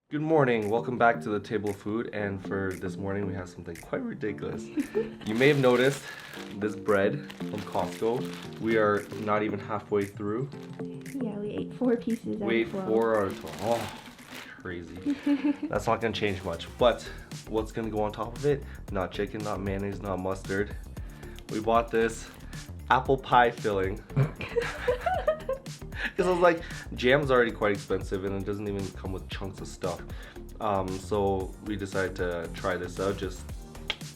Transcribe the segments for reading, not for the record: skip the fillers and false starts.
Good morning, welcome back to the table of food, and for this morning we have something quite ridiculous. You may have noticed this bread from Costco. We are not even halfway through. Yeah, we ate 4 pieces out of 12. 4 out of 12. Oh, crazy. That's not gonna change much, but what's gonna go on top of it? Not chicken, not mayonnaise, not mustard. We bought this apple pie filling. Because I was like, jam's already quite expensive and it doesn't even come with chunks of stuff. So we decided to try this out, just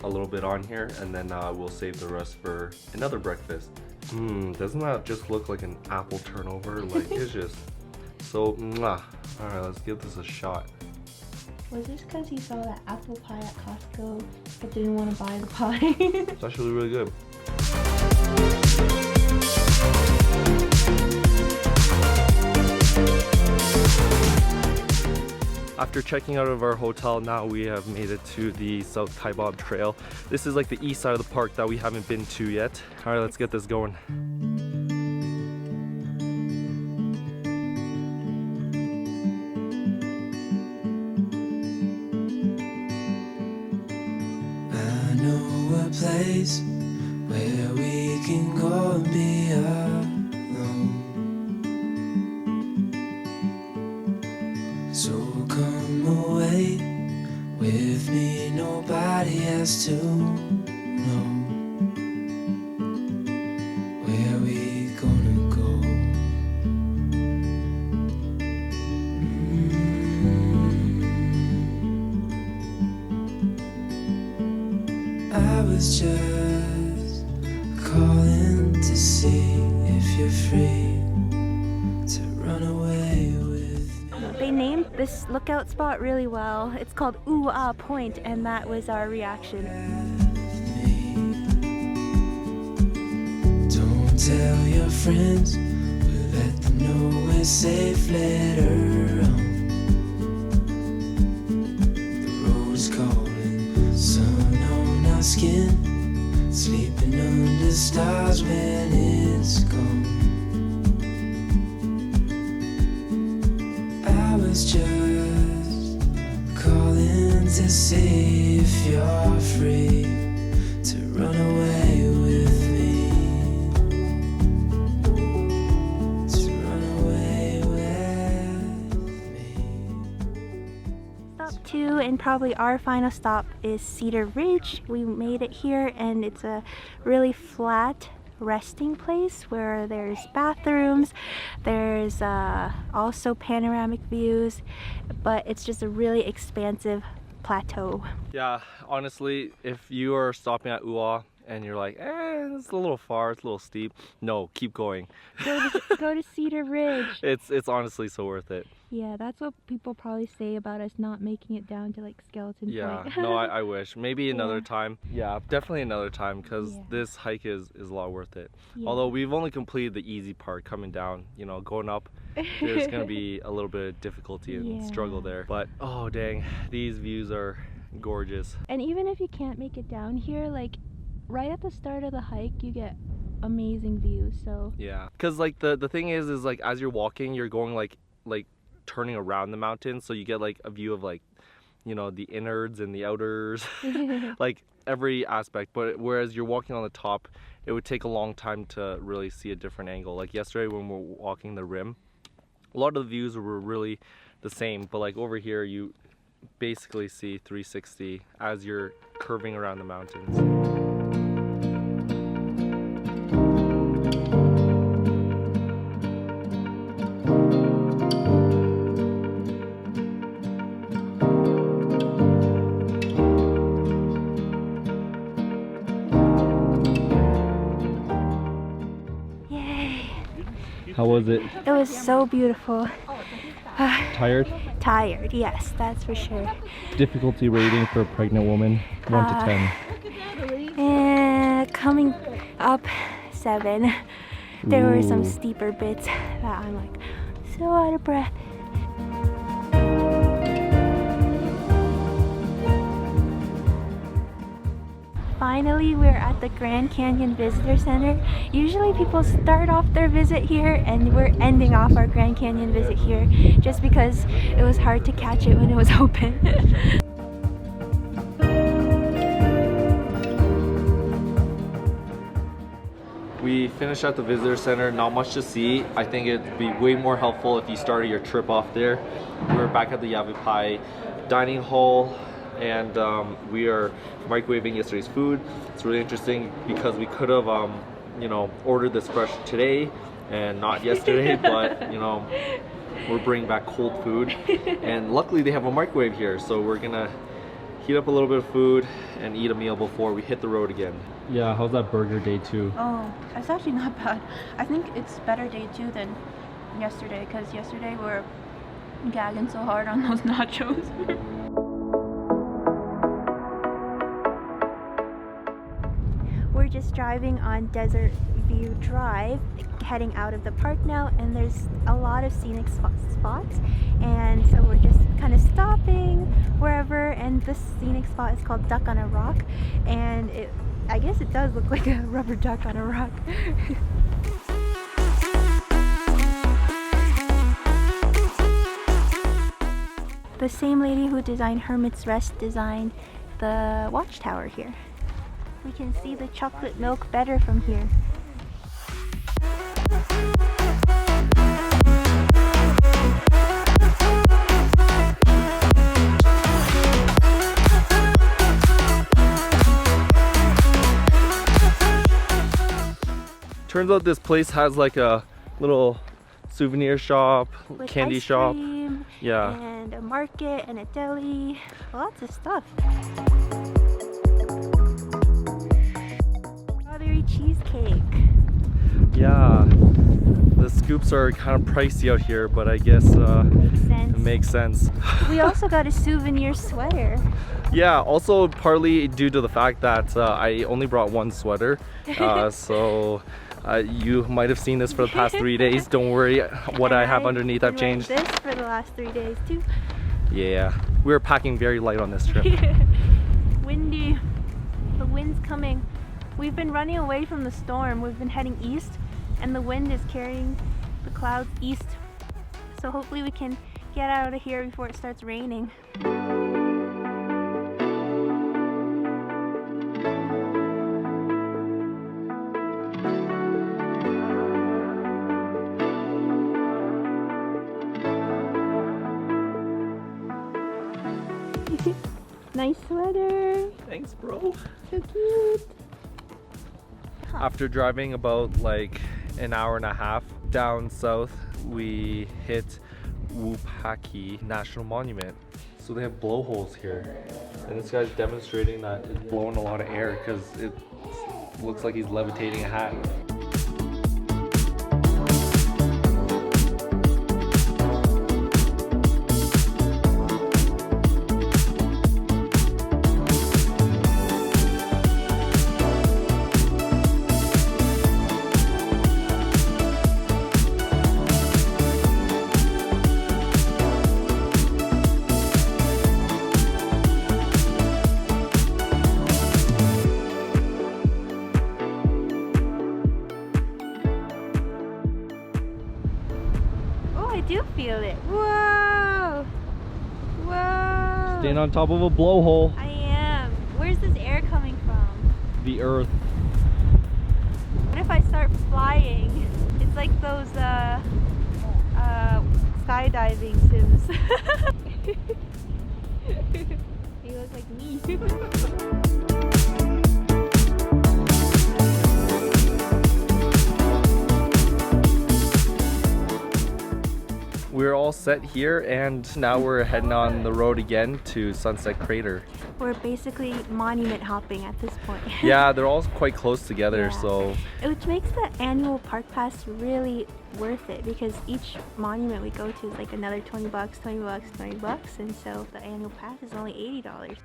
a little bit on here, and then we'll save the rest for another breakfast. Doesn't that just look like an apple turnover? Like, it's just so mwah. Alright, let's give this a shot. Was this because he saw that apple pie at Costco but didn't want to buy the pie? It's actually really good. After checking out of our hotel, now we have made it to the South Kaibab Trail. This is like the east side of the park that we haven't been to yet. All right, let's get this going. I know a place where we can go and be alone. So come away with me, nobody has to know where we gonna go. I was just calling to see if you're free to run away with me. They named this lookout spot really well. It's called Ooh-Ah Point, and that was our reaction. Don't tell your friends, we'll let them know we're safe later on. The road's calling, sun on our skin, sleeping under stars when it's gone. I was just calling to see if you're free to run away with me. To run away with me. Stop 2 and probably our final stop is Cedar Ridge. We made it here and it's a really flat resting place where there's bathrooms, there's also panoramic views, but it's just a really expansive plateau. Yeah, honestly, if you are stopping at Ua and you're like, it's a little far, it's a little steep, no, keep going. Go to Cedar Ridge. It's honestly so worth it. Yeah, that's what people probably say about us not making it down to like Skeleton Yeah, Point. no, I wish. Maybe another Yeah. time. Yeah, definitely another time, because Yeah. this hike is a lot worth it. Yeah. Although we've only completed the easy part coming down, you know, going up, there's going to be a little bit of difficulty and Yeah. struggle there. But, oh dang, these views are gorgeous. And even if you can't make it down here, like right at the start of the hike, you get amazing views. So Yeah, because like the thing is like as you're walking, you're going like turning around the mountain, so you get like a view of like, you know, the innards and the outers, like every aspect. But whereas you're walking on the top, it would take a long time to really see a different angle. Like yesterday when we were walking the rim, a lot of the views were really the same, but like over here you basically see 360 as you're curving around the mountains. How was it? it was so beautiful. Tired? Tired, yes, that's for sure. Difficulty rating for a pregnant woman, 1 to 10. And coming up 7. There were some steeper bits that I'm like so out of breath. finally we're at the Grand Canyon Visitor Center. Usually people start off their visit here and we're ending off our Grand Canyon visit here just because it was hard to catch it when it was open. We finished at the visitor center, not much to see. I think it'd be way more helpful if you started your trip off there. We're back at the Yavapai dining hall and we are microwaving yesterday's food. It's really interesting because we could have you know, ordered this fresh today and not yesterday, but you know, we're bringing back cold food and luckily they have a microwave here, so we're gonna heat up a little bit of food and eat a meal before we hit the road again. Yeah, how's that burger day 2? Oh, it's actually not bad. I think it's better day 2 than yesterday because yesterday we're gagging so hard on those nachos. We're just driving on Desert View Drive, heading out of the park now, and there's a lot of scenic spots, and so we're just kind of stopping wherever, and this scenic spot is called Duck on a Rock, and I guess it does look like a rubber duck on a rock. The same lady who designed Hermit's Rest designed the watchtower here. We can see the chocolate milk better from here. Turns out this place has like a little souvenir shop, with candy ice shop. cream, Yeah. and a market and a deli. Lots of stuff. Strawberry cheesecake. Yeah. The scoops are kind of pricey out here, but I guess Makes sense. it makes sense. We also got a souvenir sweater. Yeah, also partly due to the fact that I only brought one sweater. So you might have seen this for the past 3 days. Don't worry, what I have underneath I've changed. This for the last 3 days too. Yeah, we're packing very light on this trip. Windy. The wind's coming. We've been running away from the storm. We've been heading east and the wind is carrying the clouds east. So hopefully we can get out of here before it starts raining. Nice sweater. Thanks, bro. So cute. After driving about like an hour and a half down south, we hit Wupatki National Monument. So they have blowholes here. And this guy's demonstrating that it's blowing a lot of air because it looks like he's levitating a hat. I do feel it. Whoa! Whoa! Staying on top of a blowhole. I am. Where's this air coming from? The earth. What if I start flying? It's like those skydiving sims. You look like me. We're all set here and now we're heading on the road again to Sunset Crater. We're basically monument hopping at this point. Yeah, they're all quite close together, Yeah. so Which makes the annual park pass really worth it because each monument we go to is like another 20 bucks, 20 bucks, 20 bucks, and so the annual pass is only $80.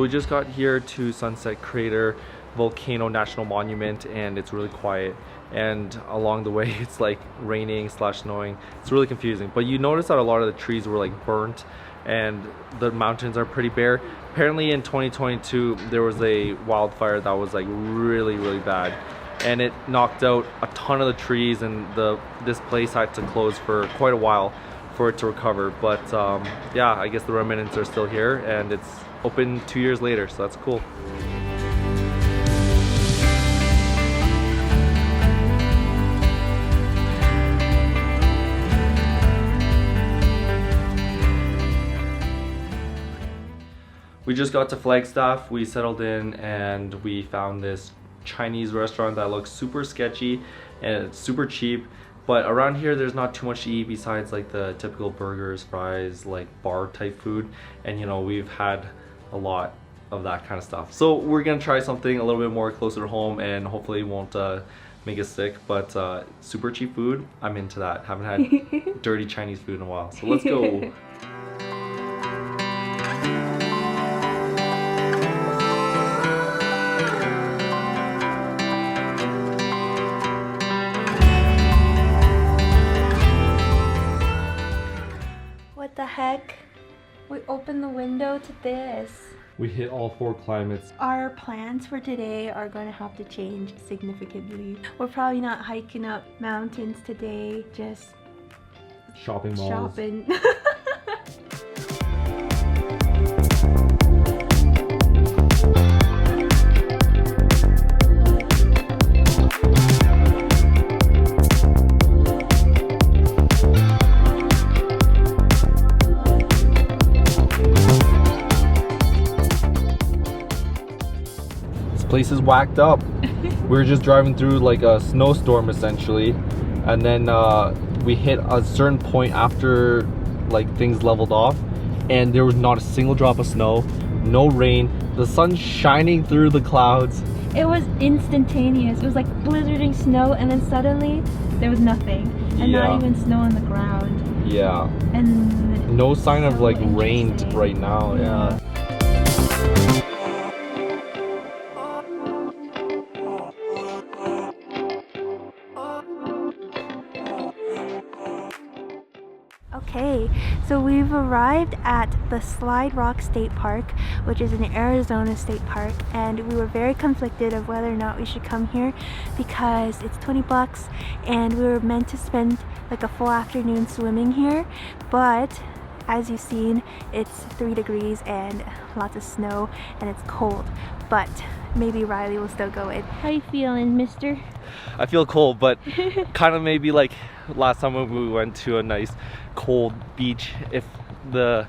we just got here to Sunset Crater. Volcano National Monument, and it's really quiet. And along the way, it's like raining / snowing. It's really confusing. But you notice that a lot of the trees were like burnt, and the mountains are pretty bare. Apparently in 2022, there was a wildfire that was like really bad, and it knocked out a ton of the trees, and this place had to close for quite a while for it to recover. But yeah, I guess the remnants are still here, and it's open 2 years later, so that's cool. We just got to Flagstaff, we settled in, and we found this Chinese restaurant that looks super sketchy and it's super cheap. But around here there's not too much to eat besides like the typical burgers, fries, like bar type food. And you know, we've had a lot of that kind of stuff. So we're gonna try something a little bit more closer to home and hopefully won't make us sick. But super cheap food, I'm into that. Haven't had dirty Chinese food in a while. So let's go. What the heck? We opened the window to this. We hit all 4 climates. Our plans for today are going to have to change significantly. We're probably not hiking up mountains today, just Shopping malls. shopping. Place is whacked up. We were just driving through like a snowstorm essentially, and then we hit a certain point after like things leveled off, and there was not a single drop of snow, no rain, the sun's shining through the clouds. It was instantaneous. It was like blizzarding snow, and then suddenly there was nothing, and not even snow on the ground. Yeah. And no sign of so like rain interesting. right now. Yeah. Okay, so we've arrived at the Slide Rock State Park, which is an Arizona state park, and we were very conflicted of whether or not we should come here because it's $20 and we were meant to spend like a full afternoon swimming here, but as you've seen, it's 3 degrees and lots of snow and it's cold, but maybe Riley will still go in. How you feeling, mister? I feel cold, but kind of maybe like last time when we went to a nice cold beach. If the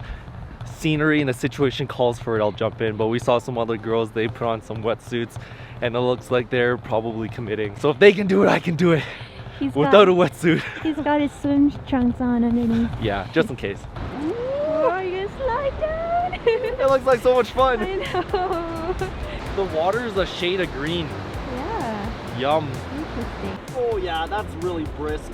scenery and the situation calls for it, I'll jump in. But we saw some other girls, they put on some wetsuits and it looks like they're probably committing. So if they can do it, I can do it without a wetsuit. He's got his swim trunks on underneath. Yeah, just in case. Ooh, you're gonna slide down. It looks like so much fun. I know. The water is a shade of green. Yeah. Yum. Interesting. Oh yeah, that's really brisk.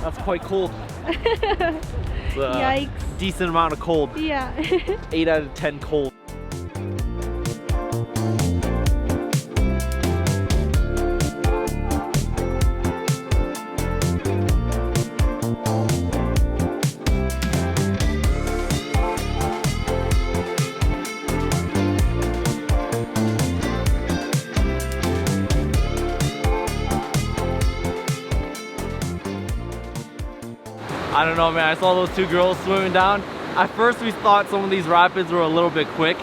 That's quite cold. It's a Yikes. decent amount of cold. Yeah. 8 out of 10 cold. I don't know, man. I saw those 2 girls swimming down. At first we thought some of these rapids were a little bit quick,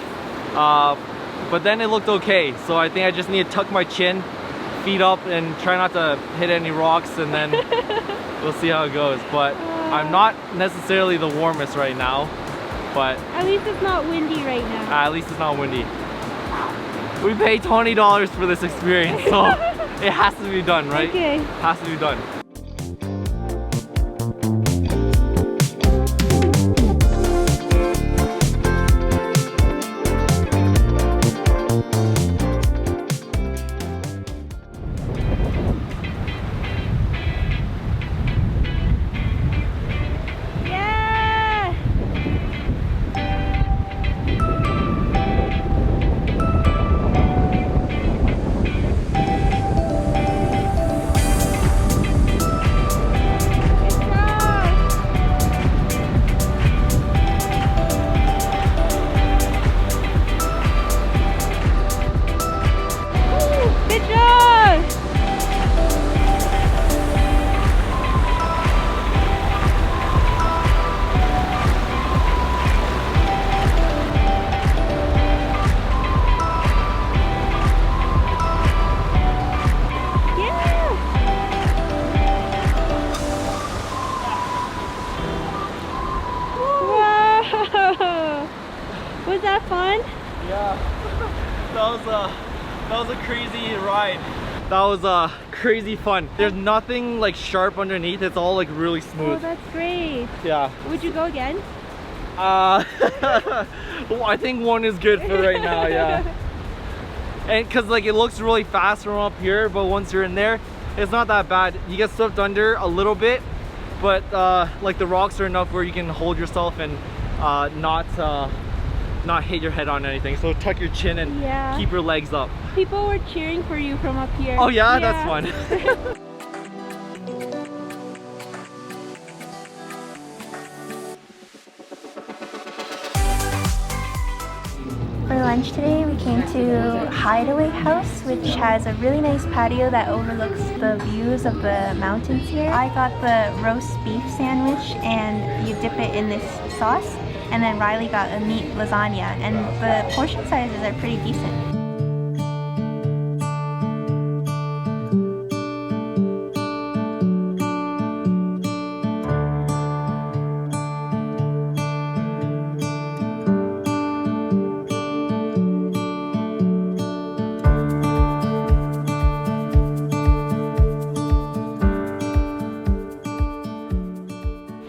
but then it looked okay. So I think I just need to tuck my chin, feet up, and try not to hit any rocks, and then we'll see how it goes. But I'm not necessarily the warmest right now, but At least it's not windy right now. at least it's not windy. We paid $20 for this experience, so it has to be done, right? Okay. Has to be done. Was that fun? Yeah. That was a crazy ride. That was crazy fun. There's nothing like sharp underneath. It's all like really Oh, smooth. that's great. Yeah. Would you go again? Well, I think one is good for right now, yeah. And cause like it looks really fast from up here, but once you're in there, it's not that bad. You get swept under a little bit, but like the rocks are enough where you can hold yourself and not hit your head on anything. So tuck your chin and keep your legs up. People were cheering for you from up here. Oh yeah? That's fun. For lunch today, we came to Hideway House, which has a really nice patio that overlooks the views of the mountains here. I got the roast beef sandwich, and you dip it in this sauce, and then Riley got a meat lasagna, and the portion sizes are pretty decent.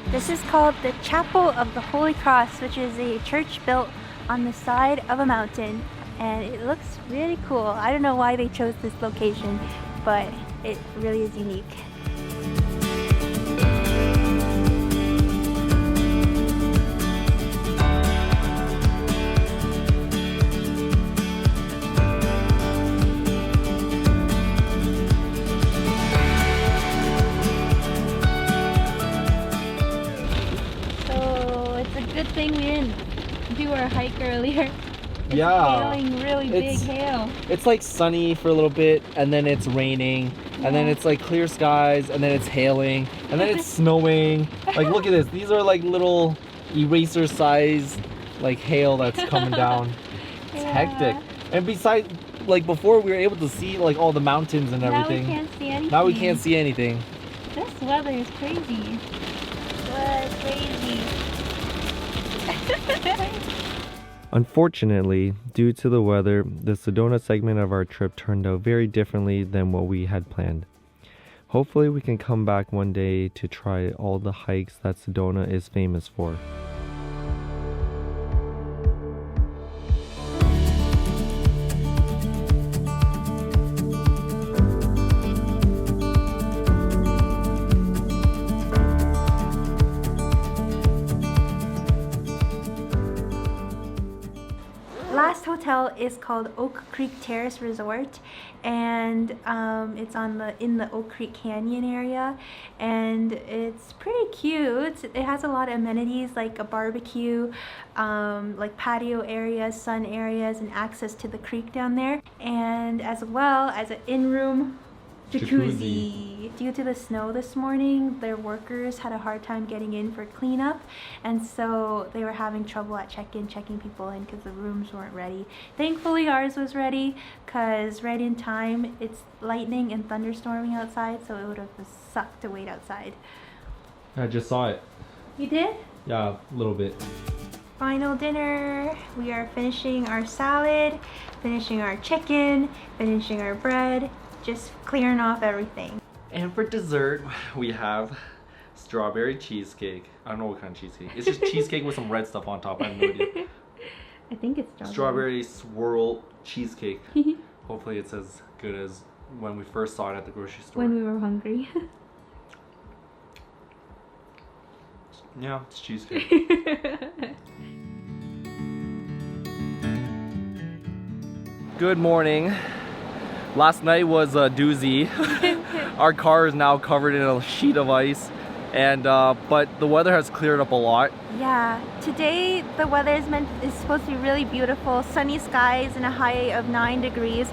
This is called the Chapel of the Holy Cross, which is a church built on the side of a mountain, and it looks really cool. I don't know why they chose this location, but it really is unique. Good thing we didn't do our hike earlier. It's hailing really big hail. It's like sunny for a little bit, and then it's raining, and then it's like clear skies, and then it's hailing, and then it's snowing. Like look at this. These are like little eraser size like hail that's coming down. It's hectic. And besides, like before we were able to see like all the mountains and everything. Now we can't see anything. Now we can't see anything. This weather is crazy. Crazy. Unfortunately, due to the weather, the Sedona segment of our trip turned out very differently than what we had planned. Hopefully we can come back one day to try all the hikes that Sedona is famous for. Last hotel is called Oak Creek Terrace Resort, and it's in the Oak Creek Canyon area, and it's pretty cute. It has a lot of amenities like a barbecue, like patio areas, sun areas, and access to the creek down there, and as well as an in-room jacuzzi. Due to the snow this morning, their workers had a hard time getting in for cleanup, and so they were having trouble at check-in, checking people in because the rooms weren't ready. Thankfully ours was ready because right in time. It's lightning and thunderstorming outside, so it would have sucked to wait outside. I just saw it. You did? Yeah, a little bit. Final dinner. We are finishing our salad, finishing our chicken, finishing our bread, just clearing off everything. And for dessert, we have strawberry cheesecake. I don't know what kind of cheesecake. It's just cheesecake with some red stuff on top. I have no idea. I think it's strawberry swirl cheesecake. Hopefully it's as good as when we first saw it at the grocery store. When we were hungry. Yeah, it's cheesecake. Good morning. Last night was a doozy. Our car is now covered in a sheet of ice, and but the weather has cleared up a lot. Yeah, today the weather is supposed to be really beautiful, sunny skies and a high of 9 degrees.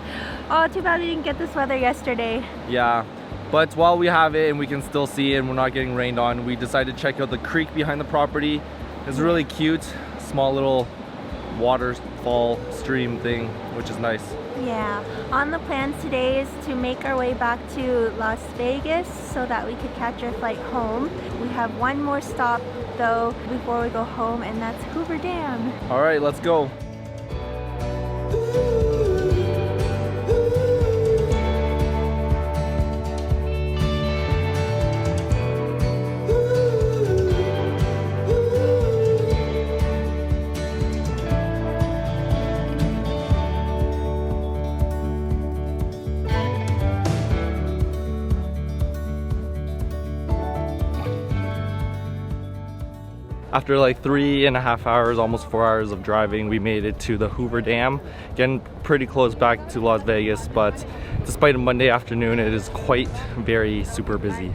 Oh, too bad we didn't get this weather yesterday. Yeah, but while we have it and we can still see it and we're not getting rained on, we decided to check out the creek behind the property. It's really cute, small little waterfall stream thing, which is nice. Yeah, on the plans today is to make our way back to Las Vegas so that we could catch our flight home. We have one more stop though before we go home, and that's Hoover Dam. All right, let's go. After like 3.5 hours, almost 4 hours of driving, we made it to the Hoover Dam. Getting pretty close back to Las Vegas, but despite a Monday afternoon, it is quite very super busy.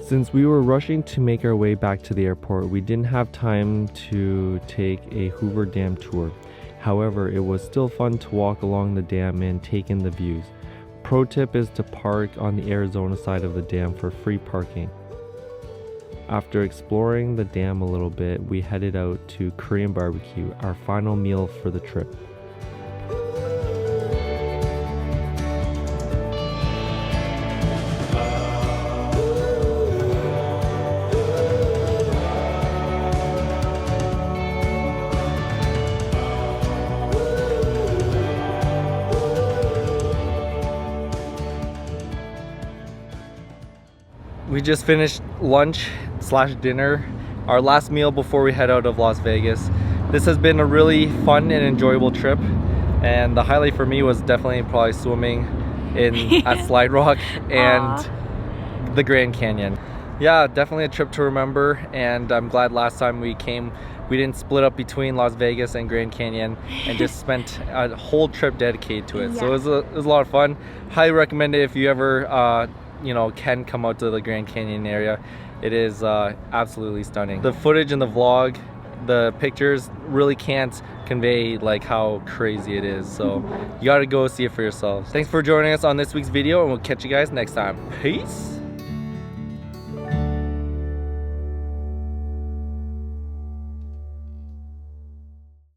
Since we were rushing to make our way back to the airport, we didn't have time to take a Hoover Dam tour. However, it was still fun to walk along the dam and take in the views. Pro tip is to park on the Arizona side of the dam for free parking. After exploring the dam a little bit, we headed out to Korean barbecue, our final meal for the trip. We just finished lunch / dinner, our last meal before we head out of Las Vegas. This has been a really fun and enjoyable trip, and the highlight for me was definitely probably swimming at Slide Rock and the Grand Canyon. Yeah, definitely a trip to remember, and I'm glad last time we came we didn't split up between Las Vegas and Grand Canyon and just spent a whole trip dedicated to it. Yeah. So it was a lot of fun. Highly recommend it if you ever you know, can come out to the Grand Canyon area. It is absolutely stunning. The footage in the vlog, the pictures really can't convey like how crazy it is. So you gotta go see it for yourselves. Thanks for joining us on this week's video, and we'll catch you guys next time. Peace.